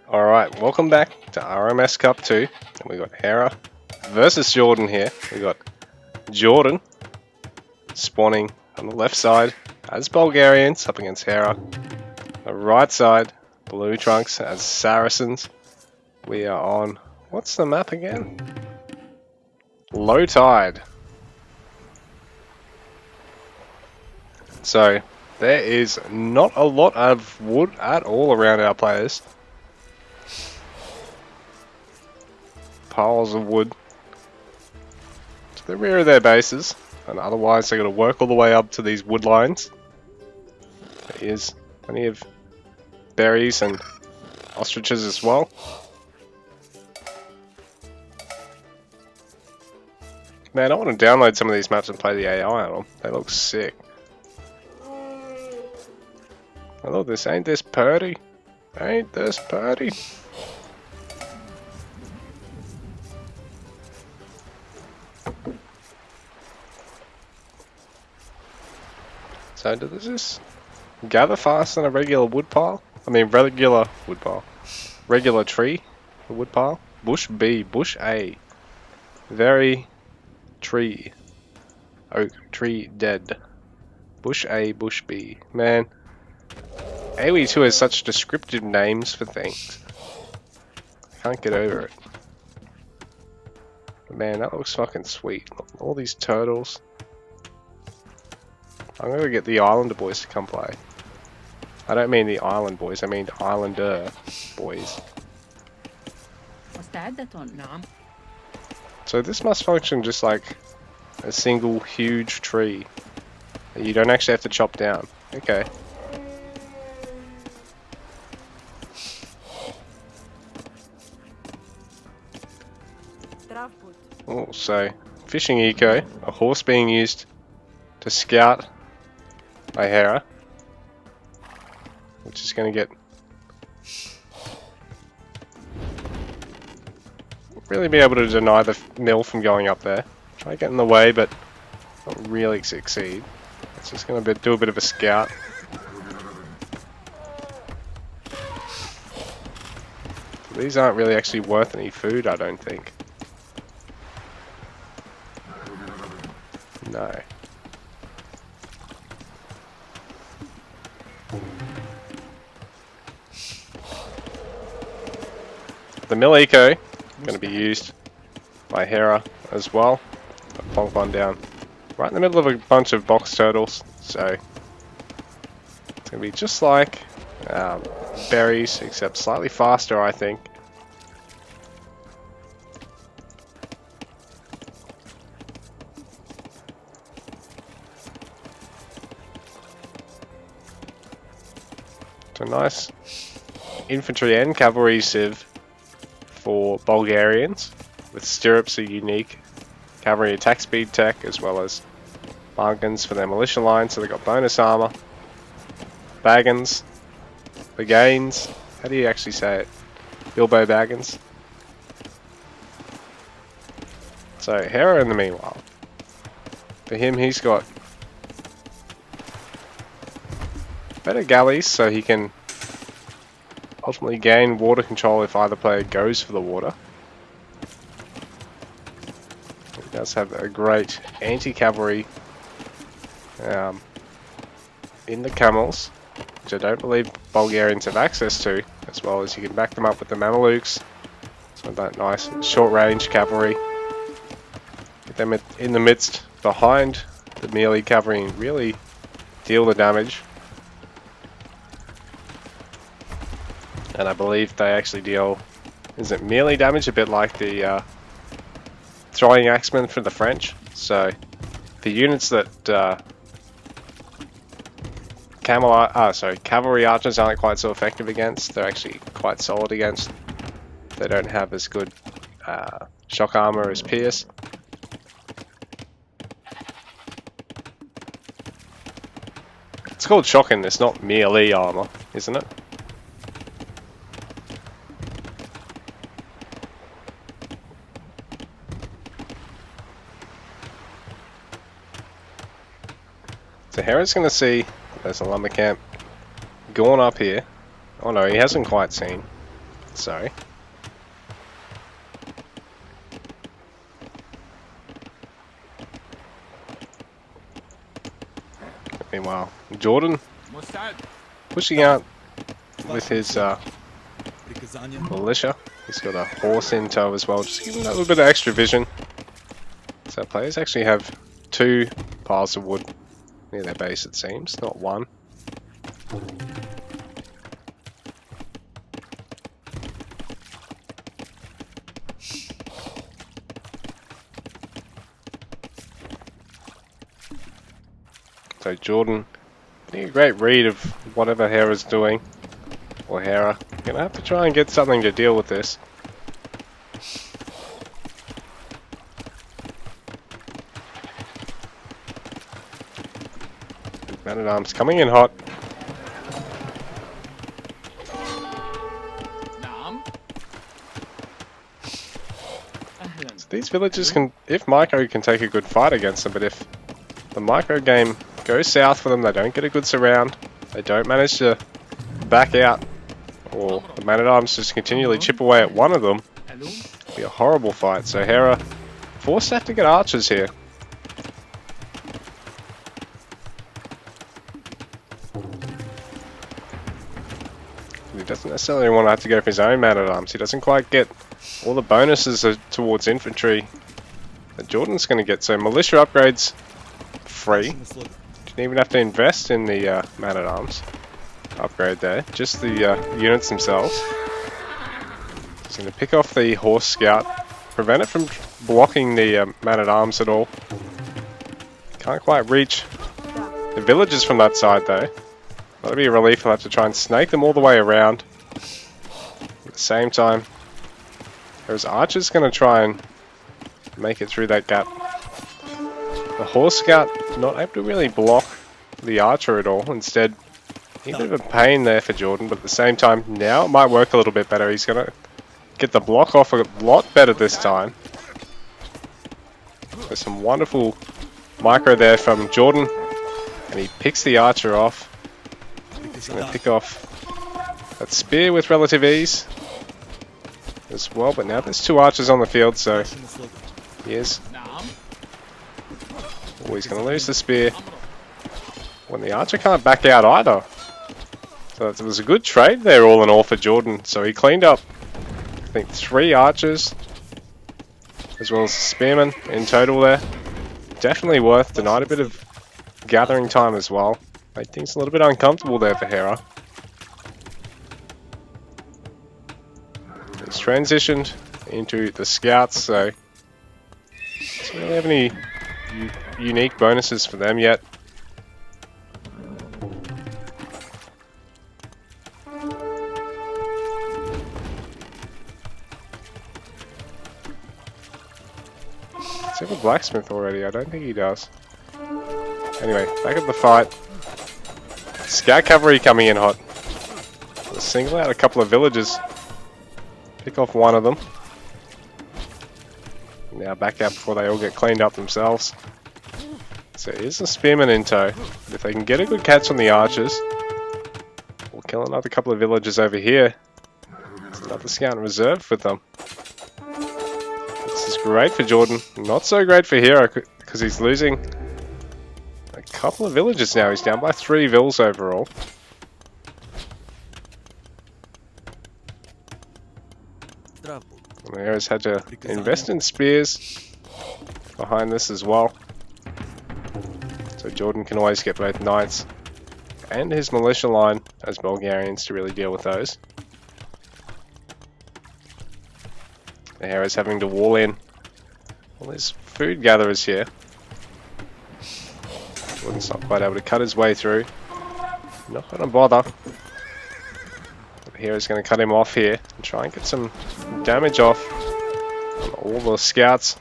Alright, welcome back to RMS Cup 2. And we got Hera versus JorDan here. We got JorDan spawning on the left side as Bulgarians up against Hera. The right side, Blue Trunks as Saracens. We are on, what's the map again? Low Tide. So, there is not a lot of wood at all around our players. Piles of wood to the rear of their bases, and otherwise they're going to work all the way up to these wood lines. There is plenty of berries and ostriches as well. Man, I want to download some of these maps and play the AI on them. They look sick. Hello, this ain't this purty. Ain't this purty. So does this gather faster than a regular wood pile? I mean regular wood pile. Regular tree wood pile. Bush B, bush A. Very tree. Oak, tree dead. Bush A, bush B. Man, AoE 2 has such descriptive names for things. I can't get over it. But man, that looks fucking sweet. All these turtles. I'm gonna get the Islander boys to come play. I don't mean the Island boys, I mean Islander boys. So this must function just like a single huge tree that you don't actually have to chop down. Okay. Oh, so fishing eco, a horse being used to scout by Hera, which is going to get really be able to deny the mill from going up there. Try to get in the way, but not really succeed. It's just going to do a bit of a scout. These aren't really actually worth any food, I don't think. No. The mill eco going to be used by Hera as well. Plonk one down right in the middle of a bunch of box turtles, so it's going to be just like berries, except slightly faster, I think. It's a nice infantry and cavalry civ for Bulgarians, with stirrups are unique, cavalry attack speed tech, as well as bargains for their militia line, so they've got bonus armor, Baggins, Bagains, how do you actually say it? Bilbo Baggins. So Hera in the meanwhile, for him he's got better galleys, so he can ultimately gain water control if either player goes for the water. He does have a great anti-cavalry in the camels, which I don't believe Bulgarians have access to, as well as you can back them up with the Mamelukes. So that nice short-range cavalry. Get them in the midst, behind the melee cavalry, and really deal the damage. And I believe they actually deal, is it melee damage? A bit like the throwing axemen for the French. So the units that cavalry archers aren't quite so effective against, they're actually quite solid against. They don't have as good shock armor as Pierce. It's called shock in this, not melee armor, isn't it? So Hera's going to see there's a lumber camp going up here Oh no, he hasn't quite seen. Sorry. Meanwhile, JorDan pushing out with his militia. He's got a horse in tow as well, just giving that little bit of extra vision. So players actually have 2 piles of wood near their base, it seems, not 1. So JorDan getting a great read of whatever Hera's doing, or Hera. Gonna have to try and get something to deal with this. Man-at-Arms coming in hot. So these villagers can, if Micro can take a good fight against them, but if the Micro game goes south for them, they don't get a good surround, they don't manage to back out, or the Man-at-Arms just continually chip away at one of them, it'll be a horrible fight. So Hera forced to have to get archers here. He doesn't necessarily want to have to go for his own Man-at-Arms. He doesn't quite get all the bonuses towards infantry that JorDan's going to get. So militia upgrades free. Didn't even have to invest in the Man-at-Arms upgrade there. Just the units themselves. He's going to pick off the horse scout. Prevent it from blocking the Man-at-Arms at all. Can't quite reach the villagers from that side though. That'll be a relief. He'll have to try and snake them all the way around. At the same time, there's archers going to try and make it through that gap. The horse scout not able to really block the archer at all. Instead, a bit of a pain there for JorDan, but at the same time, now it might work a little bit better. He's going to get the block off a lot better this time. There's some wonderful micro there from JorDan, and he picks the archer off. He's going to pick off that spear with relative ease as well, but now there's 2 archers on the field, so he is. Oh, he's going to lose the spear when the archer can't back out either. So it was a good trade there all in all for JorDan. So he cleaned up, I think, 3 archers as well as the spearmen in total there. Definitely worth denied a bit of gathering time as well. Made things a little bit uncomfortable there for Hera. It's transitioned into the scouts, so doesn't really have any unique bonuses for them yet. Does he have a blacksmith already? I don't think he does. Anyway, back at the fight. Scout cavalry coming in hot. We'll single out a couple of villagers. Pick off one of them. Now back out before they all get cleaned up themselves. So here's the spearmen in tow. But if they can get a good catch on the archers, we'll kill another couple of villagers over here. There's another scout in reserve with them. This is great for JorDan. Not so great for Hera because he's losing a couple of villagers now. He's down by 3 vills overall. And Hera's had to invest in spears behind this as well. So JorDan can always get both knights and his militia line as Bulgarians to really deal with those. The Hera's having to wall in all his food gatherers here. JorDan's not quite able to cut his way through. Not going to bother. The Hera's going to cut him off here and try and get some damage off on all the scouts.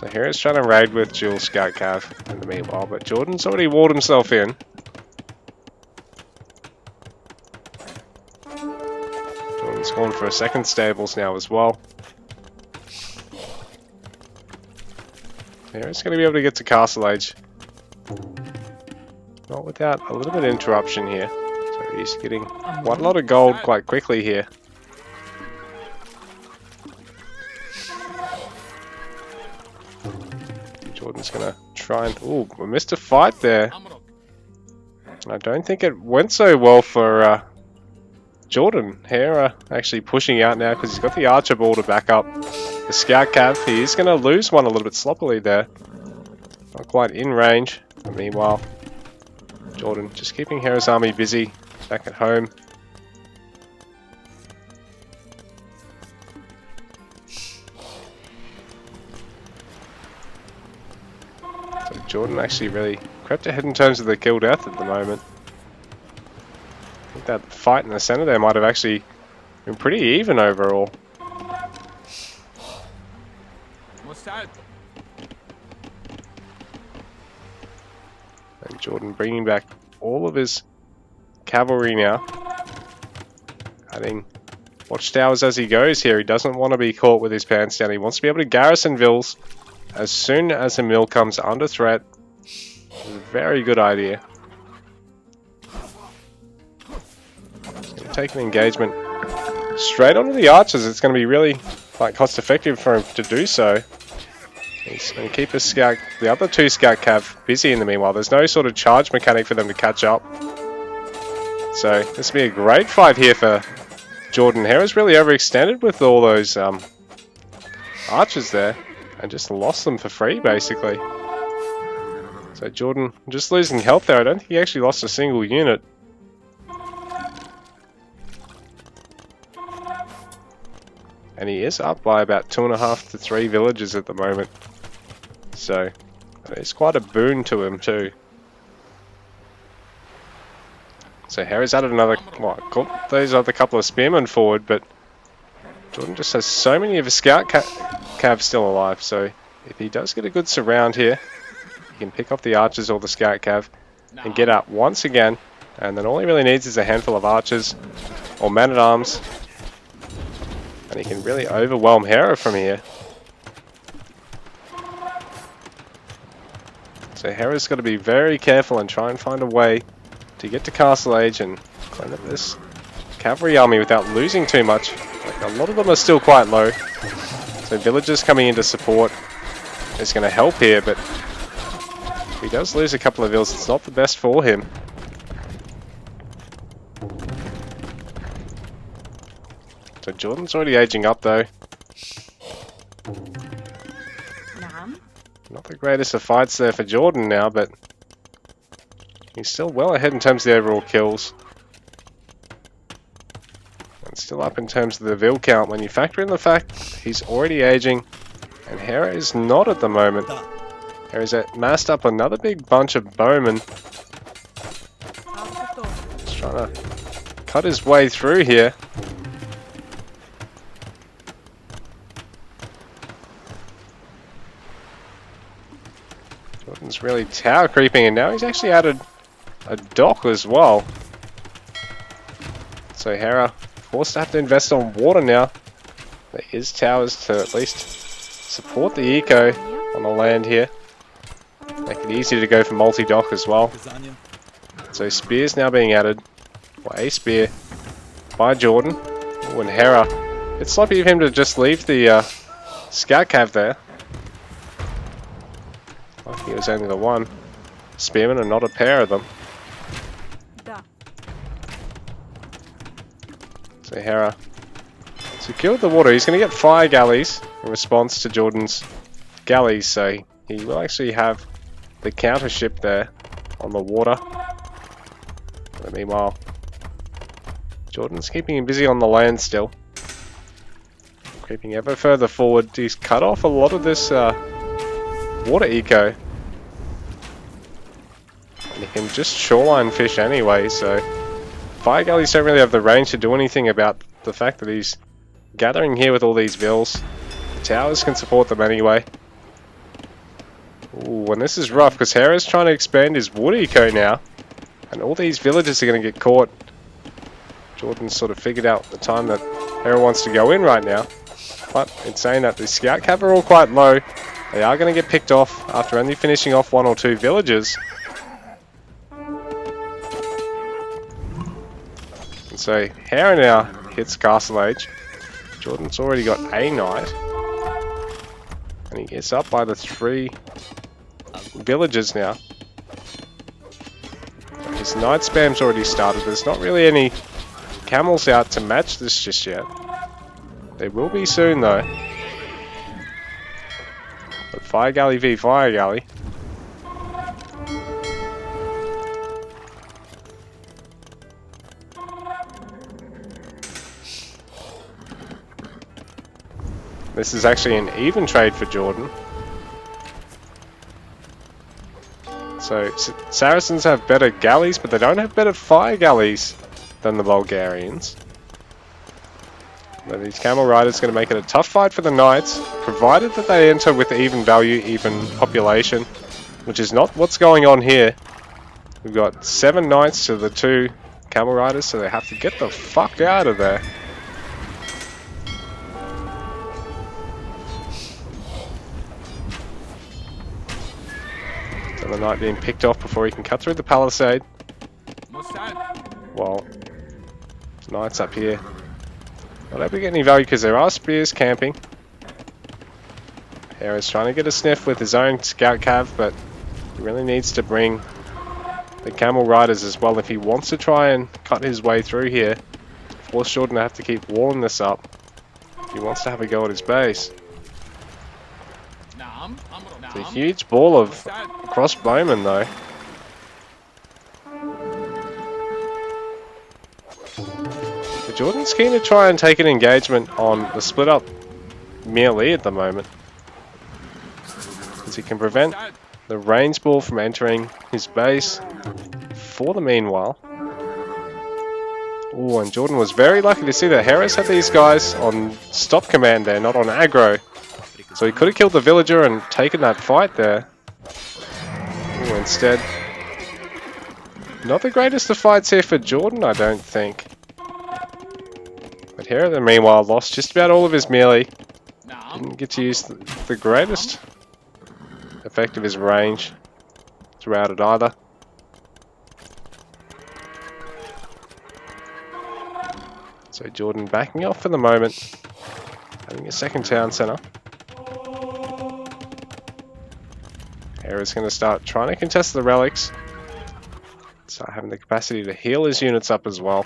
So Hera's trying to raid with dual scout cav in the meanwhile, but JorDan's already walled himself in. JorDan's gone for a second stables now as well. Hera's going to be able to get to Castle Age. Not without a little bit of interruption here. So he's getting quite a lot of gold quite quickly here. JorDan's going to try and... Ooh, we missed a fight there. I don't think it went so well for JorDan. Hera actually pushing out now because he's got the Archer ball to back up the Scout Cav. He is going to lose one a little bit sloppily there. Not quite in range. But meanwhile, JorDan just keeping Hera's army busy back at home. So JorDan actually really crept ahead in terms of the kill death at the moment. I think that fight in the center there might have actually been pretty even overall. And JorDan bringing back all of his cavalry now. Adding watchtowers as he goes here. He doesn't want to be caught with his pants down. He wants to be able to garrison vills as soon as a mill comes under threat. It's a very good idea. Take an engagement straight onto the archers. It's going to be really quite cost effective for him to do so. He's going to keep his scout, the other two scout cav busy in the meanwhile. There's no sort of charge mechanic for them to catch up. So this will be a great fight here for JorDan. Hera's really overextended with all those archers there and just lost them for free basically. So JorDan just losing health there. I don't think he actually lost a single unit. And he is up by about 2.5 to 3 villages at the moment. So it's quite a boon to him too. So Hera's added another, those other couple of spearmen forward, but JorDan just has so many of his scout cav still alive. So if he does get a good surround here, he can pick off the archers or the scout cav and get up once again. And then all he really needs is a handful of archers or man-at-arms. And he can really overwhelm Hera from here. So Hera's got to be very careful and try and find a way to get to Castle Age and clean up this cavalry army without losing too much. Like, a lot of them are still quite low. So villagers coming in to support is going to help here, but if he does lose a couple of vills, it's not the best for him. So JorDan's already aging up though. Not the greatest of fights there for JorDan now, but he's still well ahead in terms of the overall kills. And still up in terms of the vill count when you factor in the fact he's already aging and Hera is not at the moment. Hera's massed up another big bunch of bowmen. Just trying to cut his way through here. JorDan's really tower creeping, and now he's actually added a dock as well. So Hera forced to have to invest on water now. There is towers to at least support the eco on the land here. Make it easy to go for multi-dock as well. So spears now being added. Well, a spear by JorDan. Oh, and Hera. It's sloppy of him to just leave the scout cav there. I think it was only the one spearman and not a pair of them. So Hera secured the water. He's going to get fire galleys in response to JorDan's galleys, so he will actually have the counter ship there on the water. But meanwhile, JorDan's keeping him busy on the land still. Creeping ever further forward. He's cut off a lot of this water eco. And he can just shoreline fish anyway, so fire galleys don't really have the range to do anything about the fact that he's gathering here with all these vills. The towers can support them anyway. Ooh, and this is rough because Hera's trying to expand his wood eco now. And all these villagers are going to get caught. JorDan's sort of figured out the time that Hera wants to go in right now. But in saying that, the scout cap are all quite low. They are going to get picked off after only finishing off 1 or 2 villagers. And so Hera now hits Castle Age. JorDan's already got a knight. And he gets up by the 3 villagers now. His knight spam's already started. There's not really any camels out to match this just yet. There will be soon though. But Fire Galley v Fire Galley. This is actually an even trade for JorDan. So Saracens have better galleys, but they don't have better fire galleys than the Bulgarians. But these camel riders are going to make it a tough fight for the knights, provided that they enter with even value, even population, which is not what's going on here. We've got 7 knights to the 2 camel riders, so they have to get the fuck out of there. So the knight being picked off before he can cut through the palisade. Well, knight's up here. Not able to get any value because there are spears camping. Hera's trying to get a sniff with his own scout cav, but he really needs to bring the camel riders as well if he wants to try and cut his way through here. Force JorDan to have to keep walling this up if he wants to have a go at his base. It's a huge ball of crossbowmen though. JorDan's keen to try and take an engagement on the split up melee at the moment, as he can prevent the range ball from entering his base for the meanwhile. Oh, and JorDan was very lucky to see that Hera's had these guys on stop command there, not on aggro. So he could have killed the villager and taken that fight there. Ooh, instead, not the greatest of fights here for JorDan, I don't think. But Hera, meanwhile, lost just about all of his melee. Didn't get to use the greatest effect of his range throughout it either. So JorDan backing off for the moment, having a second town centre. Hera's going to start trying to contest the relics. Start having the capacity to heal his units up as well.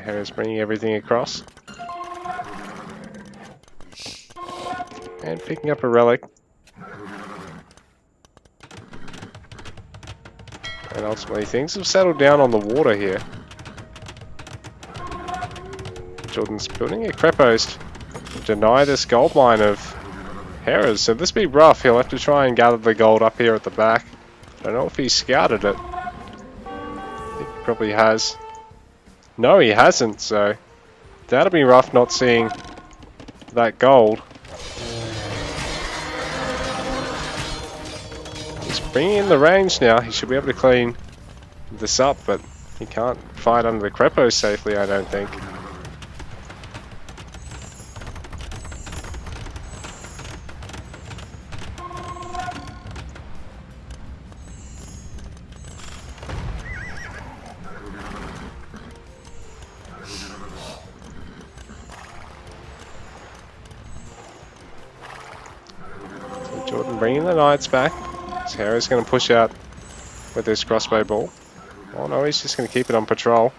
Hera's bringing everything across. And picking up a relic. And ultimately things have settled down on the water here. JorDan's building a crepost to deny this gold mine of Hera's. So this be rough. He'll have to try and gather the gold up here at the back. I don't know if he's scouted it. I think he probably has. No, he hasn't, so that'll be rough not seeing that gold. He's bringing in the range now. He should be able to clean this up, but he can't fight under the crepo safely, I don't think. JorDan bringing the knights back. So Hera's going to push out with this crossbow ball. Oh no, he's just going to keep it on patrol.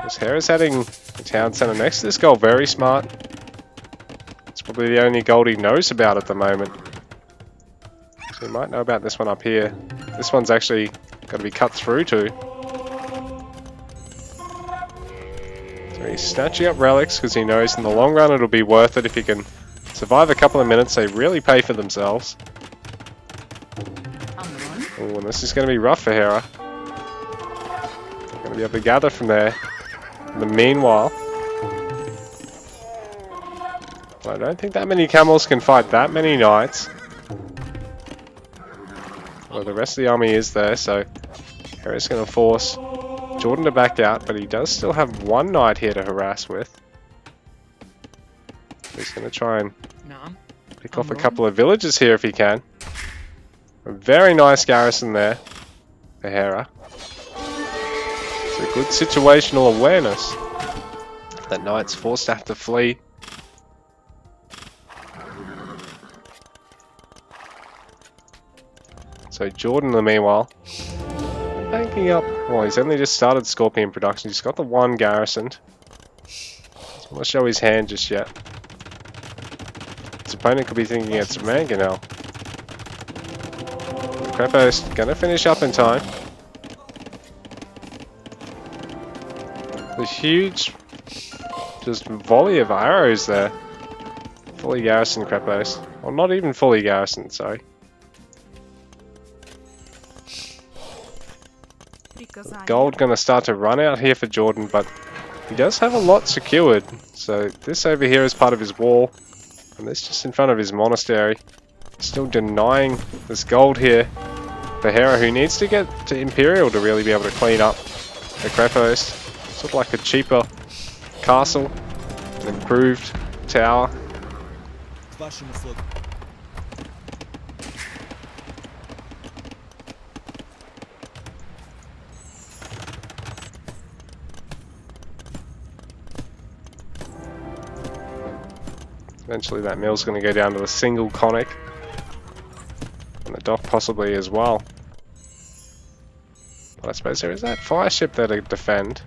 As Hera's heading the town centre next to this gold, very smart. It's probably the only gold he knows about at the moment. So he might know about this one up here. This one's actually got to be cut through to. So So he's snatching up relics because he knows in the long run it'll be worth it if he can survive a couple of minutes. They really pay for themselves. Oh, and this is going to be rough for Hera. They're going to be able to gather from there. In the meanwhile, I don't think that many camels can fight that many knights. Well, the rest of the army is there, so Hera's going to force JorDan to back out, but he does still have one knight here to harass with. He's going to try and pick off a couple of villages here if he can. A very nice garrison there for Hera. It's a good situational awareness. That knight's forced to have to flee. So JorDan, in the meanwhile, banking up. Well, he's only just started Scorpion production. He's got the one garrisoned. Doesn't want to show his hand just yet. His opponent could be thinking it's Mangonel. Krepo's gonna finish up in time. The huge just volley of arrows there. Fully garrisoned Krepos. Well, not even fully garrisoned, sorry. Gold gonna start to run out here for JorDan, but he does have a lot secured. So this over here is part of his wall, and this just in front of his monastery. Still denying this gold here for Hera, who needs to get to Imperial to really be able to clean up the Krepos. Sort of like a cheaper castle, an improved tower. Eventually that mill's going to go down to a single conic. And the dock possibly as well. But I suppose there is that fire ship there to defend.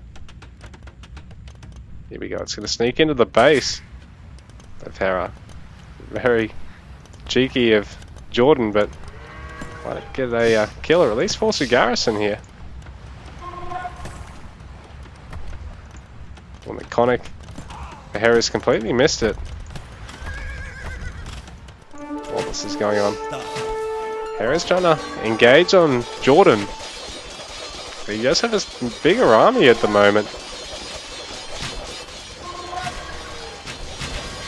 Here we go, it's going to sneak into the base of Hera. Very cheeky of JorDan, but might get a kill or at least force a garrison here. On the conic, Hera's completely missed it. While this is going on, Hera's trying to engage on JorDan. But he does have a bigger army at the moment.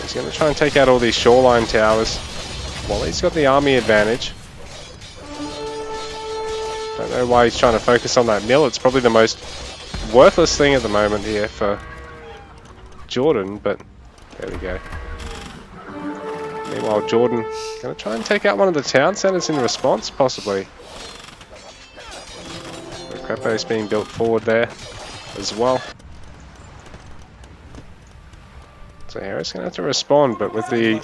He's going to try and take out all these shoreline towers while he's got the army advantage. Don't know why he's trying to focus on that mill. It's probably the most worthless thing at the moment here for JorDan, but there we go. Meanwhile, JorDan going to try and take out one of the town centers in response, possibly. The Krepo's being built forward there as well. So Hera's going to have to respond, but with the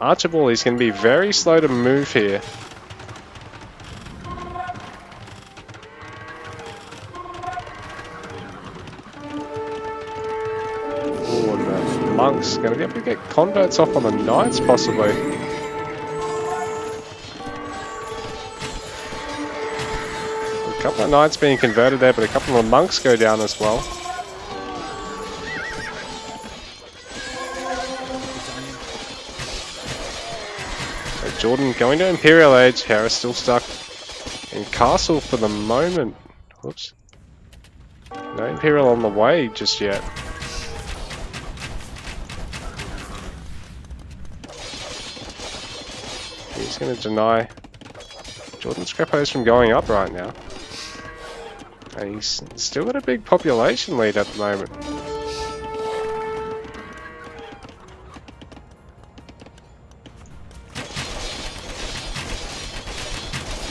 Archibald, he's going to be very slow to move here. Ooh, and the Monk's going to be able to get converts off on the Knights, possibly. A couple of Knights being converted there, but a couple of Monks go down as well. JorDan going to Imperial Age. Hera still stuck in Castle for the moment. Whoops. No Imperial on the way just yet. He's going to deny JorDan's Krepos from going up right now. And he's still got a big population lead at the moment.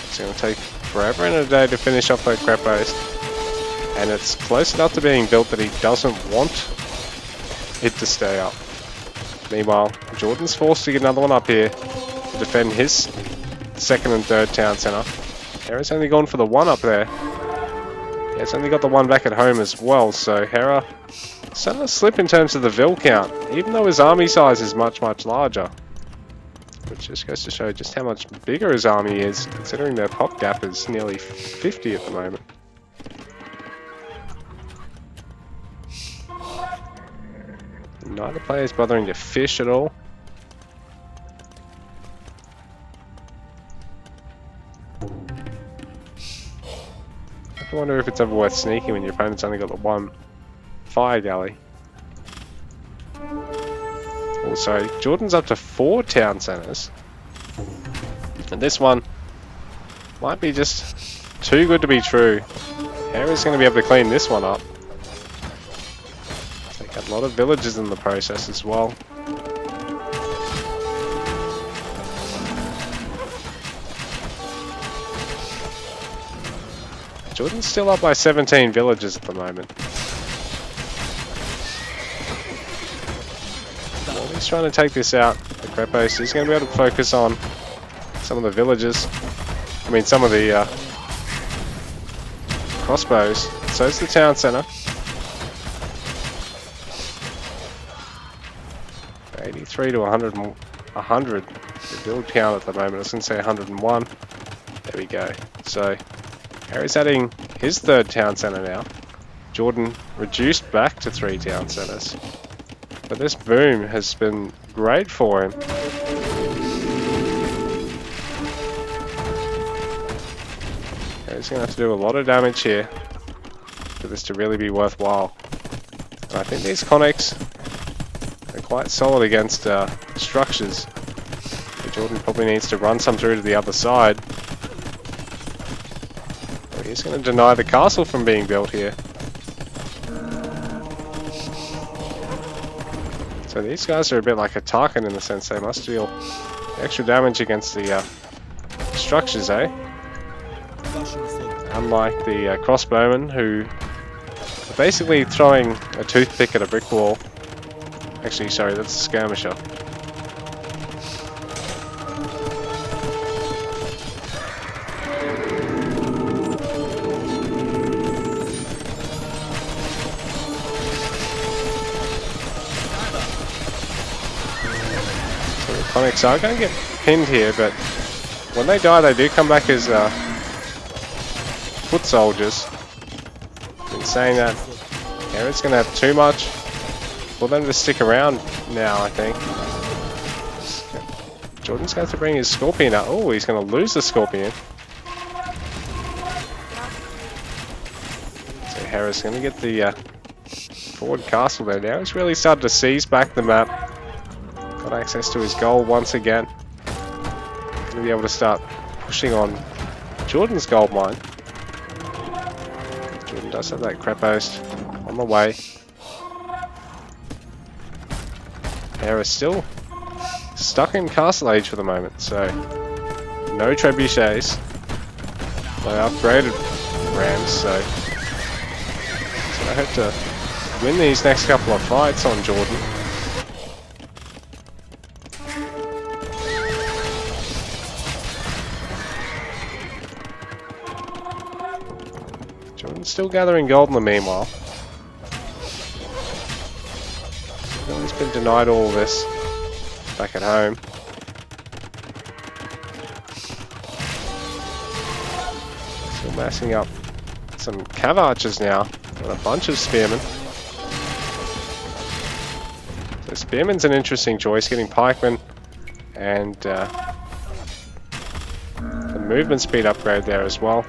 It's going to take forever and a day to finish off that Krepos, and it's close enough to being built that he doesn't want it to stay up. Meanwhile, JorDan's forced to get another one up here to defend his second and third town centre. Hera's only gone for the one up there. Yeah, it's only got the one back at home as well, so Hera starting to slip in terms of the Vil count, even though his army size is much, much larger. Which just goes to show just how much bigger his army is, considering their pop gap is nearly 50 at the moment. Neither player is bothering to fish at all. I wonder if it's ever worth sneaking when your opponent's only got the one fire galley. Also, JorDan's up to 4 town centers. And this one might be just too good to be true. Hera's going to be able to clean this one up. Take a lot of villages in the process as well. JorDan's still up by 17 villages at the moment. While he's trying to take this out, the Krepos is going to be able to focus on some of the villages. I mean, some of the crossbows. So it's the town center. 83 to 100 the build count at the moment. I was going to say 101. There we go. So Hera's adding his 3rd town center now. JorDan reduced back to 3 town centers. But this boom has been great for him. He's going to have to do a lot of damage here for this to really be worthwhile. And I think these connects are quite solid against structures. So JorDan probably needs to run some through to the other side. But he's going to deny the castle from being built here. So these guys are a bit like a Tarkin in the sense they must deal extra damage against the structures, eh? Unlike the crossbowmen, who are basically throwing a toothpick at a brick wall. Actually, sorry, that's a skirmisher. So the Conics are going to get pinned here, but when they die, they do come back as foot soldiers. In saying that, Hera's going to have too much for them to stick around now, I think. JorDan's going to bring his Scorpion out. Oh, he's going to lose the Scorpion. So Hera's going to get the forward castle there now. He's really started to seize back the map. Got access to his gold once again. Going to be able to start pushing on JorDan's gold mine. JorDan does have that Krepos on the way. Hera's still stuck in Castle Age for the moment, so no trebuchets. They upgraded rams, so I hope to win these next couple of fights on JorDan. JorDan's still gathering gold in the meanwhile. He's been denied all this back at home. Still massing up some cav archers now and a bunch of spearmen. So spearmen's an interesting choice, getting pikemen and the movement speed upgrade there as well.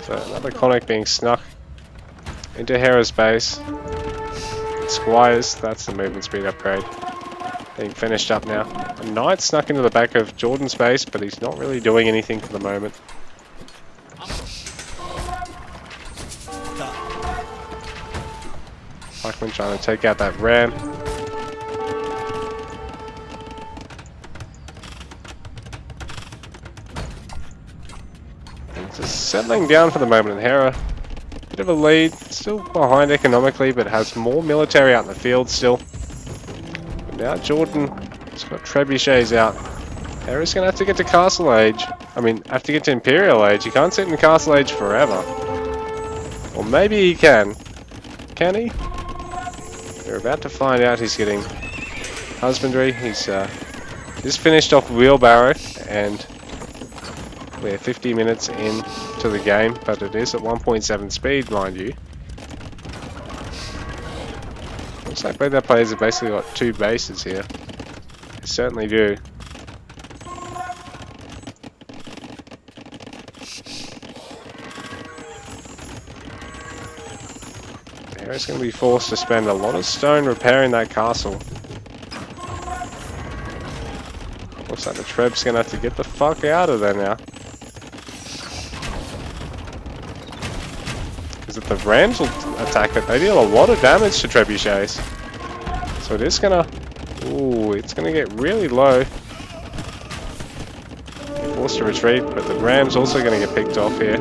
So another Conic being snuck into Hera's base. Squires, that's the movement speed upgrade. Being finished up now. A Knight snuck into the back of JorDan's base, but he's not really doing anything for the moment. Pikeman trying to take out that ram. Just settling down for the moment, and Hera, bit of a lead, still behind economically, but has more military out in the field still. But now JorDan has got trebuchets out. Hera's going to have to get to Castle Age. I mean, have to get to Imperial Age. He can't sit in Castle Age forever. Or maybe he can. can he? We're about to find out. He's getting husbandry. He's just finished off wheelbarrow, and we're 50 minutes into the game, but it is at 1.7 speed, mind you. Looks like both our players have basically got 2 bases here. They certainly do. Hera's going to be forced to spend a lot of stone repairing that castle. Looks like the Treb's going to have to get the fuck out of there now. Because if the Rams will attack it, they deal a lot of damage to trebuchets. So it is going to... Ooh, it's going to get really low. Forced to retreat, but the Ram's also going to get picked off here.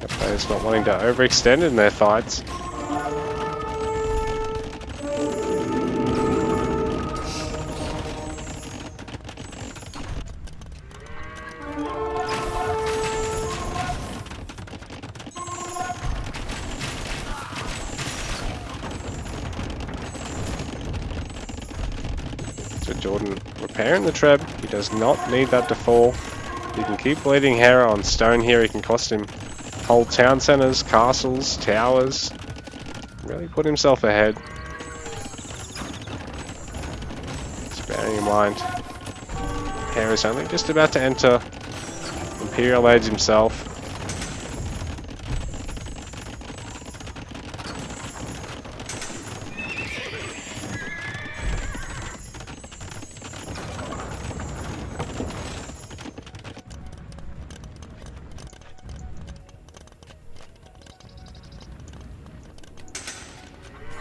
The players not wanting to overextend in their fights. JorDan repairing the Treb. He does not need that to fall. He can keep bleeding Hera on stone here. He can cost him whole town centers, castles, towers. Really put himself ahead. Just bearing in mind, Hera's only just about to enter Imperial Age himself.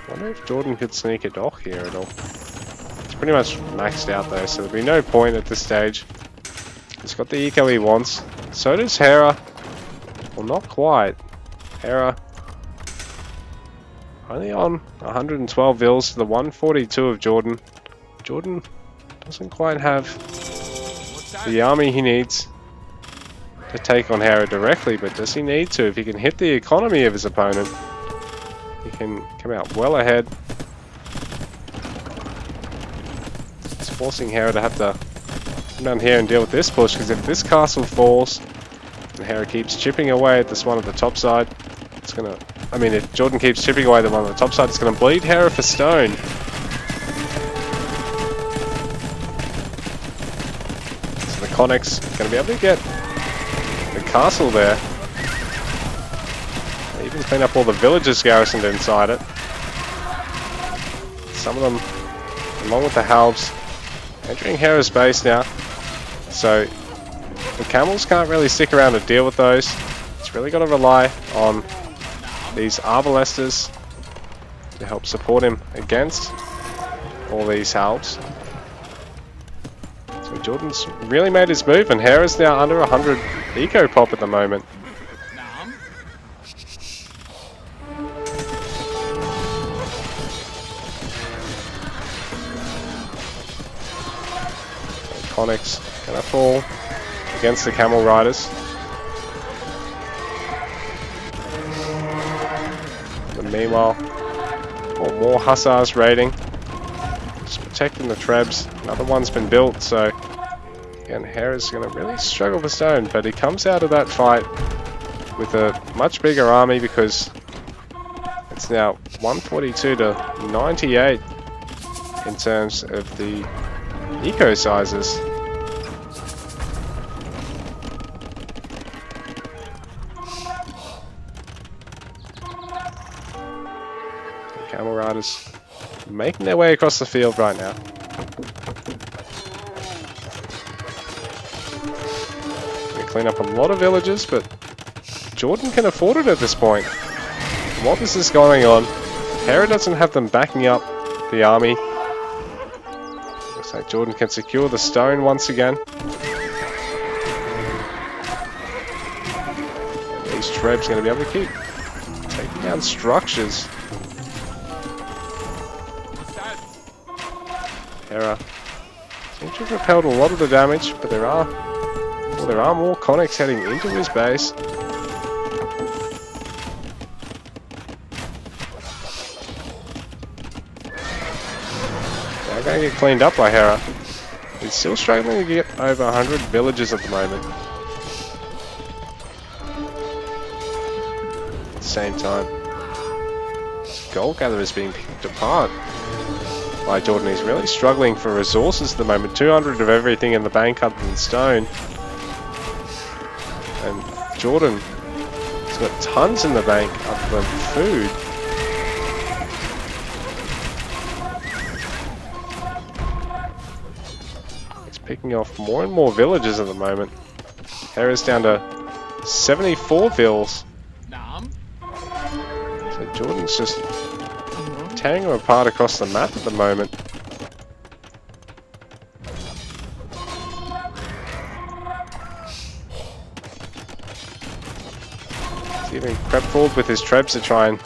I wonder if JorDan could sneak a dock here at all. It's pretty much maxed out though, so there'll be no point at this stage. He's got the eco he wants. So does Hera. Well, not quite. Hera only on 112 vils to the 142 of JorDan. JorDan doesn't quite have the army he needs to take on Hera directly, but does he need to? If he can hit the economy of his opponent, he can come out well ahead. It's forcing Hera to have to come down here and deal with this push, because if this castle falls and Hera keeps chipping away at this one at the top side, it's gonna... I mean, if JorDan keeps chipping away at the one on the top side, it's gonna bleed Hera for stone. So the Connect's gonna be able to get the castle there. Even clean up all the villagers garrisoned inside it. Some of them, along with the halves, entering Hera's base now. So the camels can't really stick around to deal with those. It's really got to rely on these arbalesters to help support him against all these halves. So JorDan's really made his move, and Hera's now under 100 eco pop at the moment. Connect's gonna fall against the camel riders. But meanwhile, more hussars raiding, just protecting the Trebs. Another one's been built, so again, Hera's gonna really struggle for stone, but he comes out of that fight with a much bigger army, because it's now 142 to 98 in terms of the eco sizes. The camel riders making their way across the field right now. We clean up a lot of villages, but JorDan can afford it at this point. While this is going on, Hera doesn't have them backing up the army. Looks like JorDan can secure the stone once again. These Trebs going to be able to keep taking down structures. Hera seems to have repelled a lot of the damage, but there are Well, there are more Conics heading into his base. They're going to get cleaned up by Hera. He's still struggling to get over 100 villagers at the moment. At the same time, Gold Gather is being picked apart by JorDan. He's really struggling for resources at the moment. 200 of everything in the bank other than stone. And JorDan has got tons in the bank other than food. Picking off more and more villagers at the moment. Hera's down to 74 vills. So JorDan's just tearing them apart across the map at the moment. He's even crept forward with his trebs to try and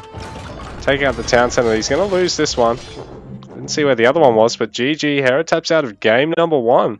take out the town centre. He's going to lose this one. Didn't see where the other one was, but GG, Hera taps out of game number 1.